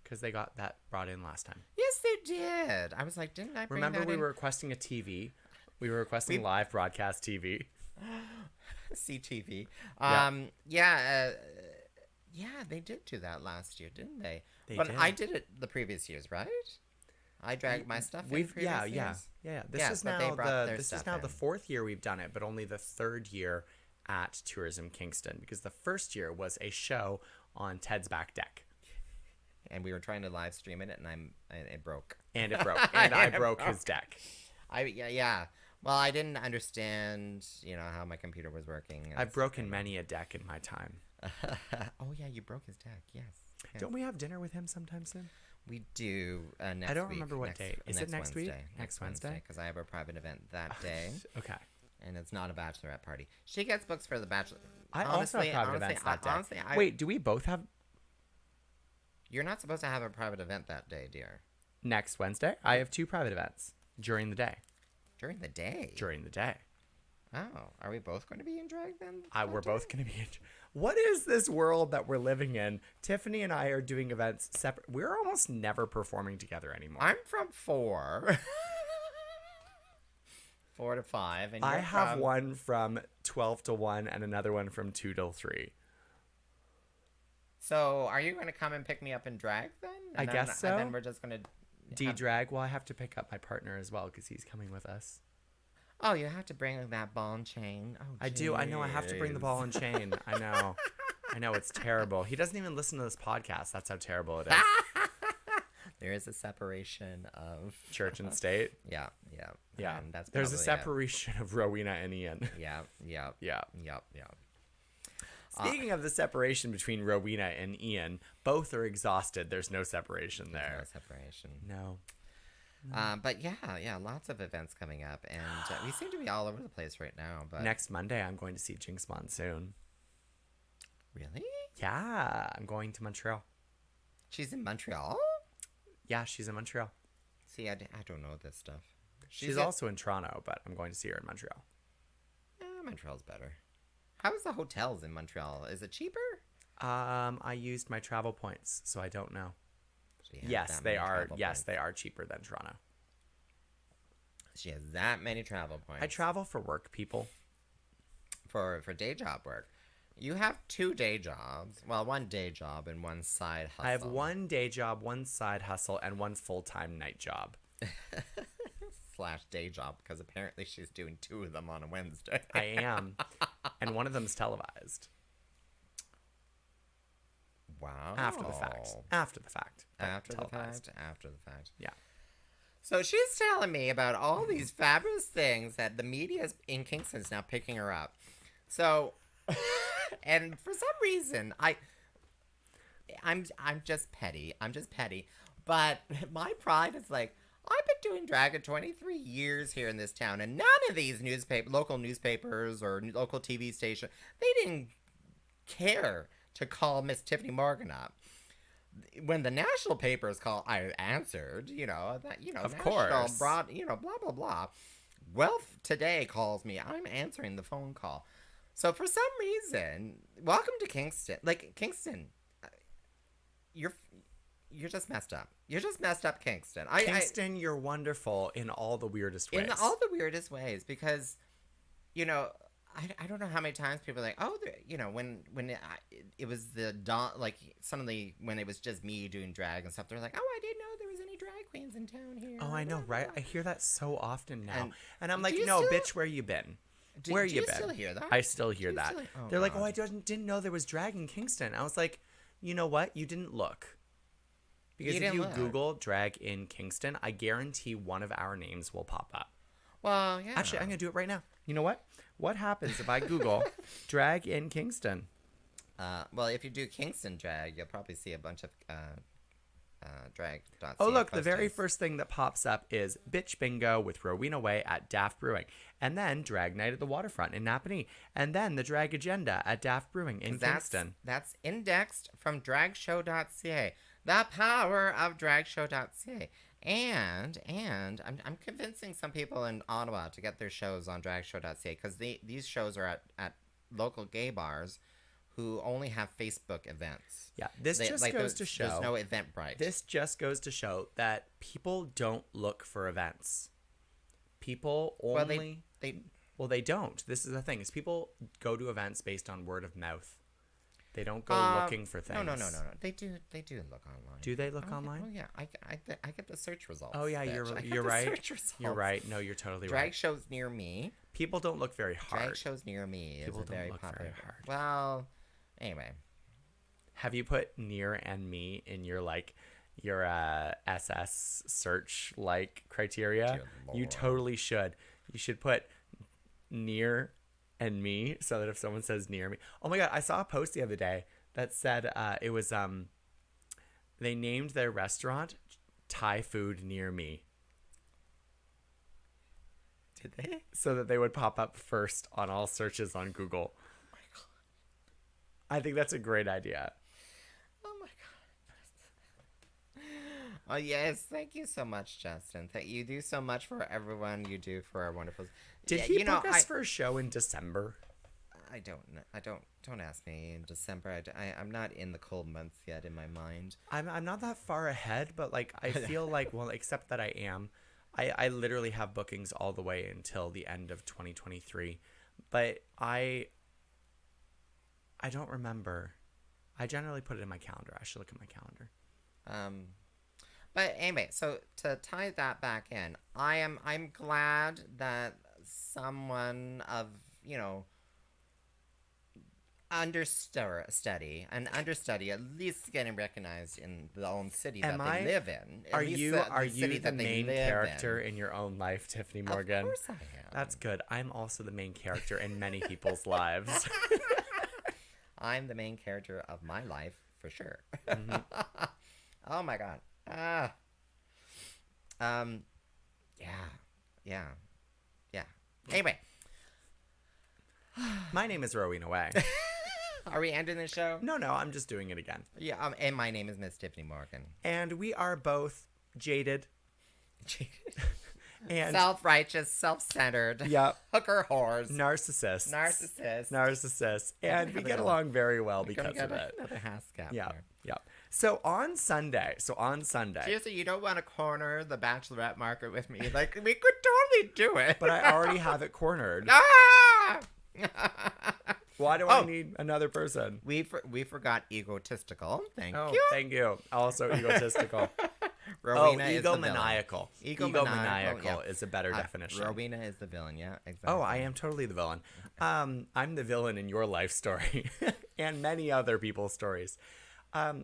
Because they got that brought in last time. Yes, they did. I was like, didn't I bring Remember, that we in? were requesting a TV. We were requesting live broadcast TV. CTV. Yeah. Yeah, they did do that last year, didn't they? They but did. I did it the previous years, right? I dragged my stuff in previous years. This Yeah, is but they now brought their the stuff the in. fourth year we've done it, but only the third year at Tourism Kingston, because the first year was a show on Ted's back deck, And we were trying to live stream it, and it broke. and it broke, and I broke his deck. Yeah. Well, I didn't understand, how my computer was working. I've broken many a deck in my time. Oh yeah, you broke his deck. Yes. Don't we have dinner with him sometime soon? We do next I don't week. remember what day. Is it next week? Wednesday. Next Wednesday? Because I have a private event that day, Okay. and it's not a bachelorette party. She gets books for the bachelor. I also have private events that day. Honestly, Wait, do we both have you're not supposed to have a private event that day, dear. next Wednesday? I have 2 private events during the day. During the day. During the day. Oh, are we both going to be in drag then? We're both going to be. What is this world that we're living in? Tyffanie and I are doing events separate. We're almost never performing together anymore. I'm from 4. 4 to 5, and I you're have from... one from 12 to 1 and another one from 2 till 3. So, are you going to come and pick me up in drag then? I guess so. And then we're just going to... D-drag. Well, I have to pick up my partner as well because he's coming with us. Oh, you have to bring that ball and chain. Oh, I do. I know. I have to bring the jeez. ball and chain. I know. I know. It's terrible. He doesn't even listen to this podcast. That's how terrible it is. There is a separation of Church and state. Yeah. And that's There's a probably it. separation of Rowena and Ian. Yeah. Yeah. Uh, Speaking of the separation between Rowena and Ian, both are exhausted. There's no separation There's there. no separation. No. But yeah, lots of events coming up, and we seem to be all over the place right now. But Next Monday, I'm going to see Jinx Monsoon. really, Yeah, I'm going to Montreal. she's in Montreal. Yeah, she's in Montreal. See, I don't know this stuff. She's also in Toronto, but I'm going to see her in Montreal. Montreal's better. How is the hotels in Montreal? Is it cheaper? I used my travel points, so I don't know. She has Yes, that they many are. travel Yes, points. they are cheaper than Toronto. She has that many travel points. I travel for work, people. for day job work. You have 2 day jobs. Well, 1 day job and 1 side hustle. I have 1 day job, 1 side hustle, and 1 full-time night job. / day job, because apparently she's doing 2 of them on a Wednesday. I am, and one of them's televised. Wow. After the fact. After the fact. but After the televised. fact. After the fact. Yeah. So she's telling me about all these fabulous things that the media in Kingston is now picking her up. So, and for some reason, I'm just petty. I'm just petty. But my pride is like, I've been doing drag for 23 years here in this town, and none of these local newspapers or local TV stations, they didn't care to call Miss Tyffanie Morgan up. When the national papers call, I answered, Of national course. blah, blah, blah. Wealth Today calls me. I'm answering the phone call. So for some reason, welcome to Kingston. Like, Kingston, you're just messed up. You're just messed up, Kingston. Kingston, you're wonderful in all the weirdest ways. In all the weirdest ways, because, I don't know how many times people are like, oh, when it was the dawn, like suddenly when it was just me doing drag and stuff, they're like, oh, I didn't know there was any drag queens in town here. Oh, I know, right? I hear that so often now. And I'm do like, you no, still- bitch, where you been? Where do you you been? still hear that? I still hear that. Oh, They're like, God. oh, I didn't know there was drag in Kingston. I was like, you know what? You didn't look. Because if didn't you look. Google drag in Kingston, I guarantee one of our names will pop up. Well, yeah. Actually, I'm going to do it right now. You know what? What happens if I Google drag in Kingston? Well, if you do Kingston drag, you'll probably see a bunch of drag.ca Oh, look, the very postings. first thing that pops up is Bitch Bingo with Rowena Whey at Daft Brewing. And then Drag Night at the Waterfront in Napanee. And then the Drag Agenda at Daft Brewing in Kingston. That's indexed from dragshow.ca. The power of dragshow.ca. And I'm convincing some people in Ottawa to get their shows on dragshow.ca because these shows are at local gay bars who only have Facebook events. Yeah, this just goes to show. There's no Eventbrite. This just goes to show that people don't look for events. People only... Well, they don't. This is the thing, is people go to events based on word of mouth. They don't go looking for things. No. They do look online. Do they look online? Oh yeah, I get the search results. Oh yeah, bitch. you're I get you're the right. search results. You're right. No, you're totally Drag right. shows near me. People don't look very hard. Drag shows near me. People is a don't very look popular. very hard. Well, anyway. Have you put near and me in your SS search criteria? Dear You Lord. totally should. You should put near and me so that if someone says near me. Oh my god, I saw a post the other day that said it was they named their restaurant Thai food near me. Did they? So that they would pop up first on all searches on Google. Oh my god. I think that's a great idea. Oh my god. Oh yes, thank you so much, Justin. You do so much for everyone. You do for our wonderful. Did he book us for a show in December? I don't know. Don't ask me in December. I'm not in the cold months yet in my mind. I'm not that far ahead, but I feel like, well, except that I am. I literally have bookings all the way until the end of 2023. But I don't remember. I generally put it in my calendar. I should look at my calendar. But anyway, so to tie that back in, I'm glad that someone of, understudy at least getting recognized in the own city that they live in. Are you the main character in your own life, Tyffanie Morgan? Of course I am. That's good. I'm also the main character in many people's lives. I'm the main character of my life for sure. Mm-hmm. Oh my god. Yeah. Anyway, My name is Rowena Whey. are we ending the show? No, I'm just doing it again. Yeah. And my name is Miss Tyffanie Morgan. And we are both jaded and Self-righteous, self-centered. Yep. Hooker whores. narcissists. Narcissists. And we get along very well We're gonna because of get it. another Haskell Yeah. there. Yeah. So on Sunday. Seriously, you don't want to corner the Bachelorette market with me. Like, we could totally do it. But I already have it cornered. Ah! Why do I need another person? We forgot egotistical. Thank Oh, you. thank you. Also egotistical. Rowena is the egomaniacal. villain. Egomaniacal yeah. is a better definition. Rowena is the villain, yeah, exactly. Oh, I am totally the villain. I'm the villain in your life story and many other people's stories.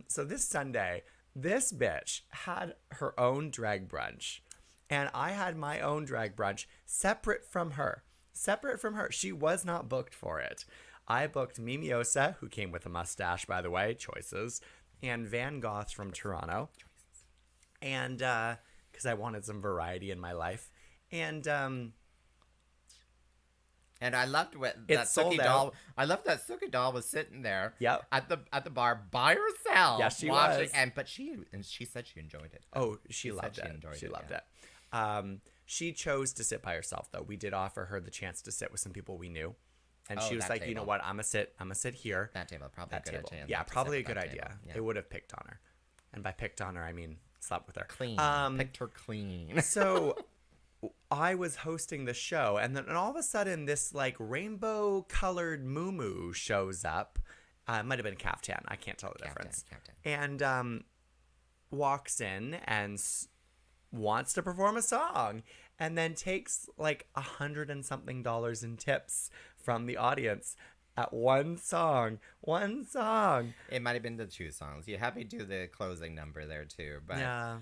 So this Sunday, this bitch had her own drag brunch, and I had my own drag brunch separate from her. She was not booked for it. I booked Mimiosa, who came with a mustache, by the way, choices, and Van Gogh from Toronto. And because I wanted some variety in my life. And I loved what It that sold Sookie out. doll. I loved that Sookie doll was sitting there. Yep. At the bar by herself. Yes, she watching, was. But she said she enjoyed it. oh, she said loved she it. enjoyed She it, loved yeah. it. She chose to sit by herself, though. We did offer her the chance to sit with some people we knew. And Oh, she was that like, you know table. what? I'm gonna sit here. That table probably That a good table. idea. Yeah, not to probably a sit at good that idea. table. Yeah. They would have picked on her. And by picked on her, I mean slept with her. Clean. Picked her clean. So I was hosting the show, and then all of a sudden, this like rainbow-colored muumuu shows up. It might have been caftan. I can't tell the difference. Caftan. And walks in and wants to perform a song, and then takes like $100 and something in tips from the audience at one song. It might have been the 2 songs. You had me do the closing number there too, but Yeah.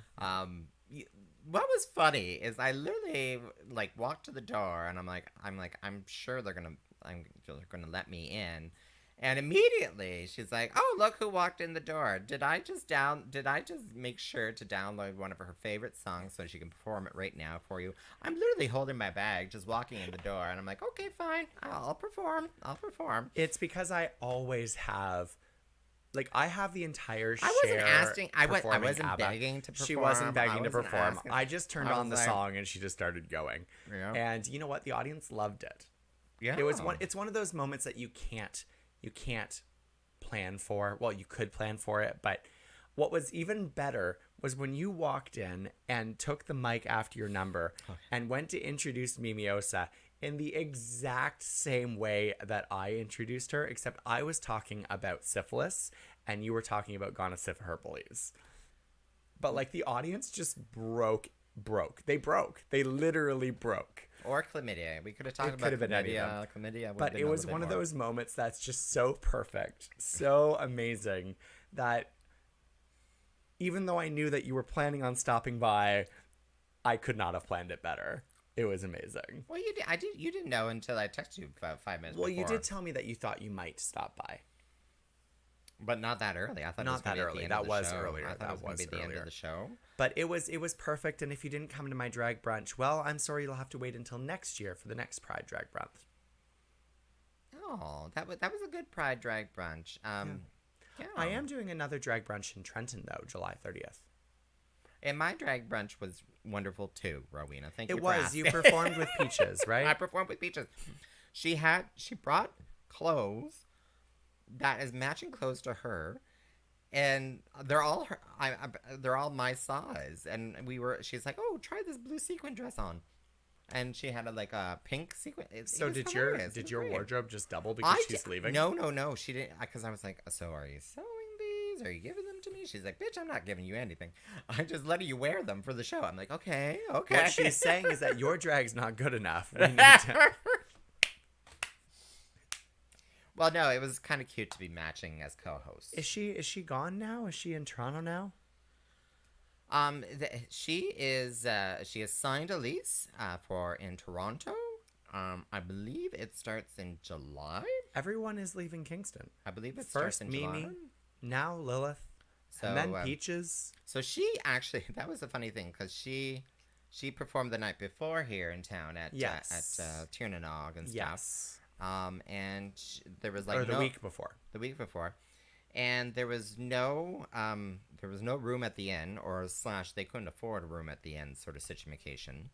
what was funny is I literally like walked to the door and I'm sure they're gonna let me in, and immediately she's like, "Oh, look who walked in the door! Did I just make sure to download one of her favorite songs so she can perform it right now for you?" I'm literally holding my bag, just walking in the door, and I'm like, "Okay, fine, I'll perform." It's because I always have, like, I have the entire I wasn't share asking. I performing wasn't ABBA. begging to perform. She wasn't begging to wasn't perform. asking. I just turned I on was the like- song and she just started going. Yeah. And you know what? The audience loved it. Yeah. It's one of those moments that you can't plan for. Well, you could plan for it, but what was even better was when you walked in and took the mic after your number and went to introduce Mimiosa in the exact same way that I introduced her, except I was talking about syphilis and you were talking about gonosyphilis. But like the audience just broke. They literally broke. Or chlamydia. We could have talked It about could have been any of chlamydia. Chlamydia would have But been it a was little one bit of more. those moments that's just so perfect, so amazing, that even though I knew that you were planning on stopping by, I could not have planned it better. It was amazing. Well, you did. You didn't know until I texted you about 5 minutes Well, before. you did tell me that you thought you might stop by. But not that early. I thought Not it was gonna that be at the early. end That of the was show. earlier. I thought That it was going to was be the end earlier. of the show. But it was perfect, and if you didn't come to my drag brunch, well, I'm sorry, you'll have to wait until next year for the next Pride drag brunch. Oh, that was a good Pride drag brunch. Yeah. I am doing another drag brunch in Trenton, though, July 30th. And my drag brunch was wonderful too, Rowena. Thank you. It for was. asking. You performed with Peaches, right? I performed with Peaches. She brought clothes that is matching clothes to her, and they're all they're all my size. And she's like, "Oh, try this blue sequin dress on," and she had a pink sequin. So did your wardrobe just double because she's leaving? No, she didn't. Because I was like, "So are you sewing these? Are you giving them to me?" She's like, "Bitch, I'm not giving you anything. I'm just letting you wear them for the show." I'm like, "Okay." What she's saying is that your drag's not good enough. We need to... Well, no, it was kind of cute to be matching as co-hosts. Is she gone now? Is she in Toronto now? She has signed a lease for in Toronto. I believe it starts in July. Everyone is leaving Kingston. I believe it First starts in Mimi, July. now Lilith, and then Peaches. So she actually, that was a funny thing because she performed the night before here in town at Tiernanog and stuff. Yes. And there was The week before. The week before. And there was no room at the inn, or / they couldn't afford a room at the inn sort of situation.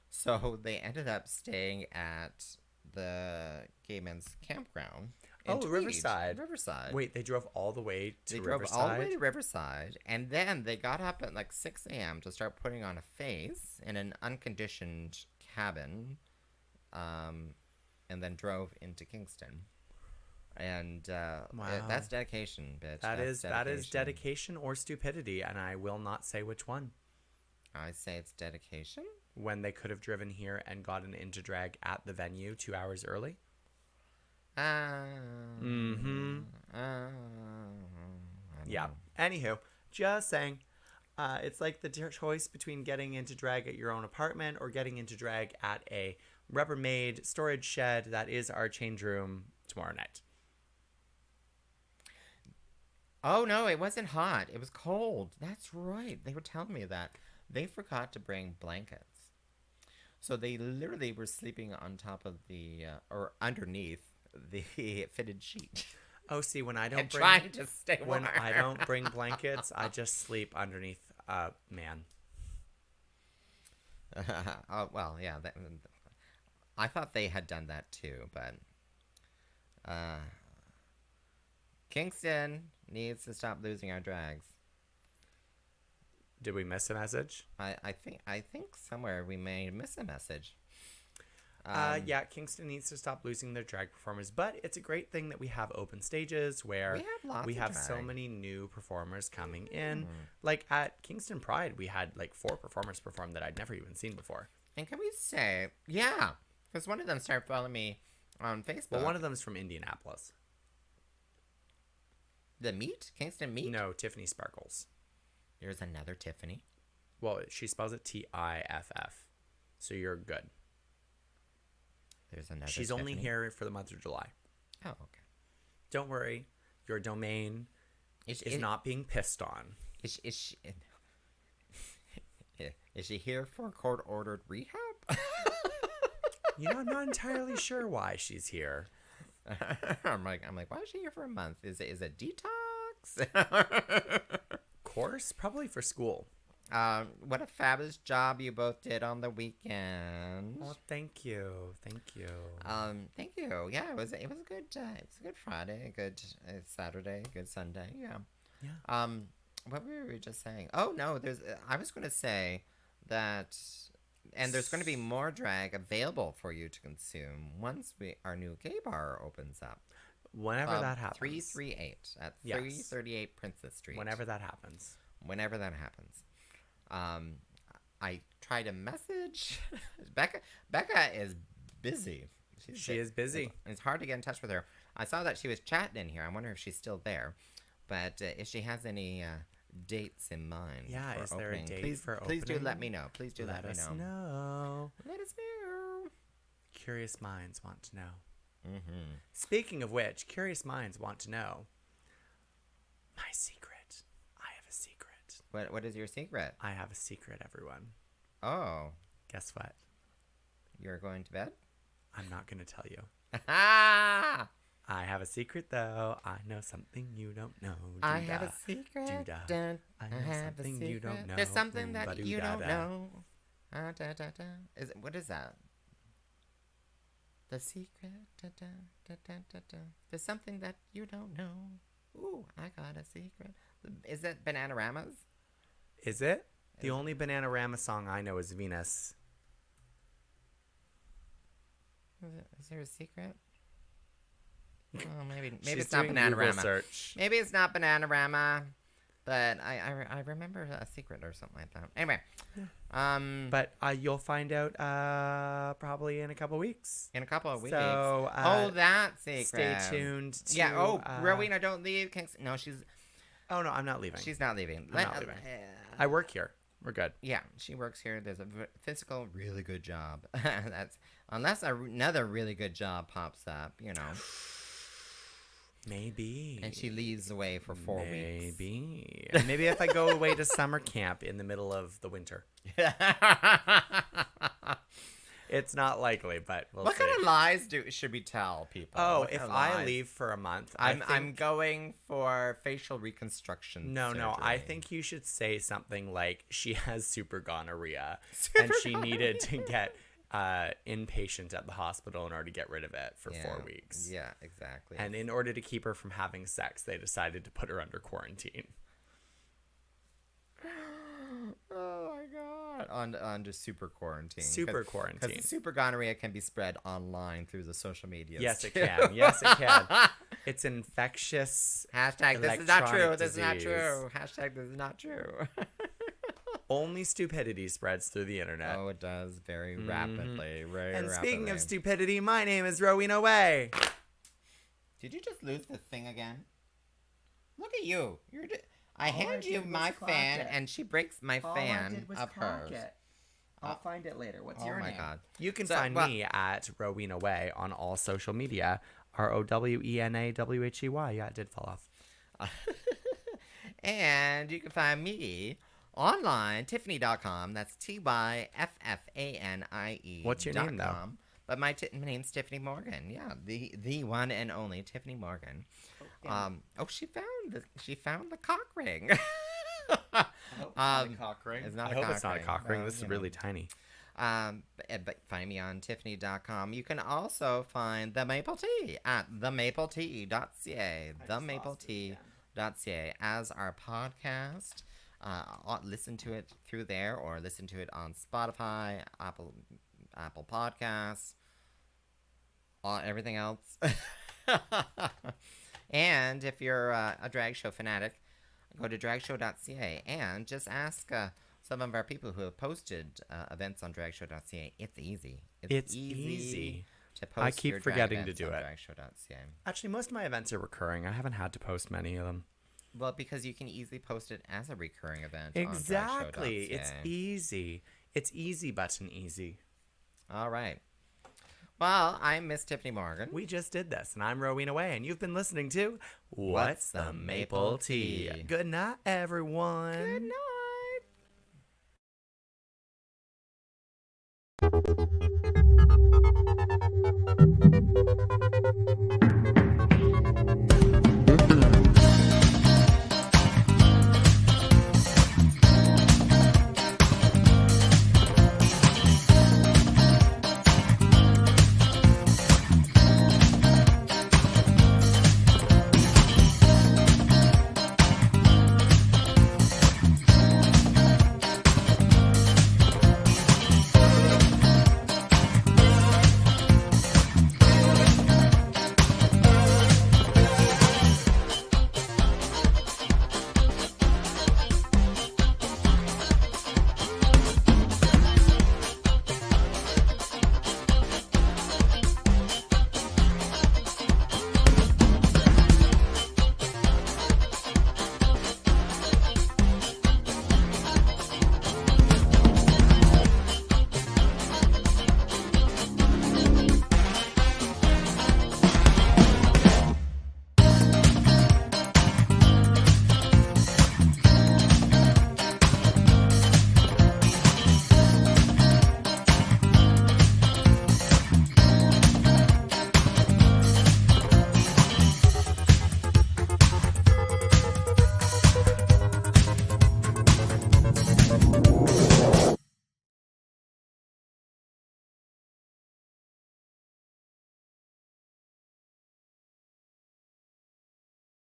So they ended up staying at the gay men's campground. in Tweed, Riverside. Riverside. Wait, they drove all the way to They drove Riverside? all the way to Riverside, and then they got up at 6 a.m. to start putting on a face in an unconditioned cabin, and then drove into Kingston. And Wow. that's dedication, bitch. That is dedication or stupidity, and I will not say which one. I say it's dedication. When they could have driven here and gotten into drag at the venue 2 hours early. Yeah. Yeah. Anywho, just saying. It's like the choice between getting into drag at your own apartment or getting into drag at a Rubbermaid storage shed that is our change room tomorrow night. Oh, no, it wasn't hot. It was cold. That's right. They were telling me that. They forgot to bring blankets. So they literally were sleeping on top of or underneath the fitted sheet. Oh, see, when I And don't trying to stay warm. when I don't bring blankets, I just sleep underneath a man. Oh, well, yeah. I thought they had done that too, but Kingston needs to stop losing our drags. Did we miss a message? I think somewhere we may miss a message. Yeah, Kingston needs to stop losing their drag performers, but it's a great thing that we have open stages where we have so drag. many new performers coming in. Like at Kingston Pride, we had like 4 performers perform that I'd never even seen before. And can we say, yeah, because one of them started following me on Facebook. Well, one of them is from Indianapolis. The Meat? Kingston Meat? No, Tyffanie Sparkles. There's another Tyffanie. Well, she spells it Tiff, so you're good. There's another She's Tiffany. only here for the month of July. Oh, okay. Don't worry, your domain is not being pissed on. Is she... Is she here for court-ordered rehab? I'm not entirely sure why she's here. I'm like, why is she here for a month? Is it detox? Course, probably for school. What a fabulous job you both did on the weekend. Oh, thank you. Thank you. Thank you. Yeah, it was a good it was a good Friday, a good Saturday, a good Sunday. Yeah. Yeah. What were we just saying? Oh no, I was going to say that, and there's going to be more drag available for you to consume once our new gay bar opens up. Whenever that happens. 338 at 338 Princess Street. Whenever that happens. Whenever that happens. I tried to message Becca. Becca is busy. She is busy. It's hard to get in touch with her. I saw that she was chatting in here. I wonder if she's still there. But if she has any dates in mind. Yeah, for is there a opening, date for opening? Please do let me know. Please do let me us know. know. Let us know. Curious minds want to know. Mm-hmm. Speaking of which, curious minds want to know my secret. I have a secret. What is your secret? I have a secret, everyone. Oh. Guess what? You're going to bed? I'm not going to tell you. Ah! I have a secret, though. I know something you don't know. I have a secret. Doo-dah. Dun. I know have a something you don't secret. know. There's something that you don't Ba-doo-da-da. know. What is that? The secret. There's something that you don't know. Ooh, I got a secret. Is it Bananaramas? Is it? The only Bananarama song I know is Venus. Is there a secret? Oh, maybe She's it's not doing Google Bananarama. search. Maybe it's not Bananarama, but I remember a secret or something like that. Anyway, But you'll find out probably in a couple weeks. in a couple of weeks. So, that secret. Stay tuned. To, Yeah. Oh, Rowena, don't leave. No, she's Oh no, I'm not leaving. she's not leaving. I'm not leaving. I work here. We're good. Yeah, she works here. There's a physical, really good job. That's unless another really good job pops up, Maybe. and she leaves away for 4 weeks. Maybe. Maybe if I go away to summer camp in the middle of the winter. It's not likely, but we'll What see. kind of lies should we tell people? Oh, What if kind of I lies? leave for a month, I'm going for facial reconstruction. No, I surgery. think you should say something like she has super gonorrhea and she needed to get inpatient at the hospital in order to get rid of it for 4 weeks. Yeah, exactly. And in order to keep her from having sex, they decided to put her under quarantine. Oh my god! On just super quarantine. Super quarantine. Because super gonorrhea can be spread online through the social media. Yes, it can. Yes, it can. It's infectious. Hashtag this is not true. electronic This is not disease. true. Hashtag this is not true. Only stupidity spreads through the internet. Oh, it does very rapidly. Very And rapidly. speaking of stupidity, my name is Rowena Whey. Did you just lose the thing again? Look at you. I All I hand you did was my clock fan, it. and she breaks my All fan I did was of clock hers. it. I'll find it later. What's Oh your my name? god. You can So, find well- me at Rowena Whey on all social media. ROWENAWHEY. Yeah, it did fall off. And you can find me online, Tyffanie.com. That's TYFFANIE. What's your name, though? But my name's Tyffanie Morgan. Yeah, the one and only Tyffanie Morgan. She found the cock ring. It's not a cock ring. It's not I a hope cock it's not a ring. cock ring. Well, This is you really know. tiny. But find me on Tyffanie.com. You can also find The Maple Tea at themapletea.ca. Themapletea.ca as our podcast. Listen to it through there or listen to it on Spotify, Apple Podcasts, everything else. And if you're a drag show fanatic, go to dragshow.ca and just ask some of our people who have posted events on dragshow.ca. It's easy. It's easy. To post I keep your drag forgetting to events do on it. Dragshow.ca. Actually, most of my events are recurring. I haven't had to post many of them. Well, because you can easily post it as a recurring event. Exactly. On It's dragshow.ca. easy. It's easy button easy. All right. Well, I'm Miss Tyffanie Morgan. We just did this, and I'm Rowena Whey, and you've been listening to What's the Maple Tea? Good night, everyone. Good night.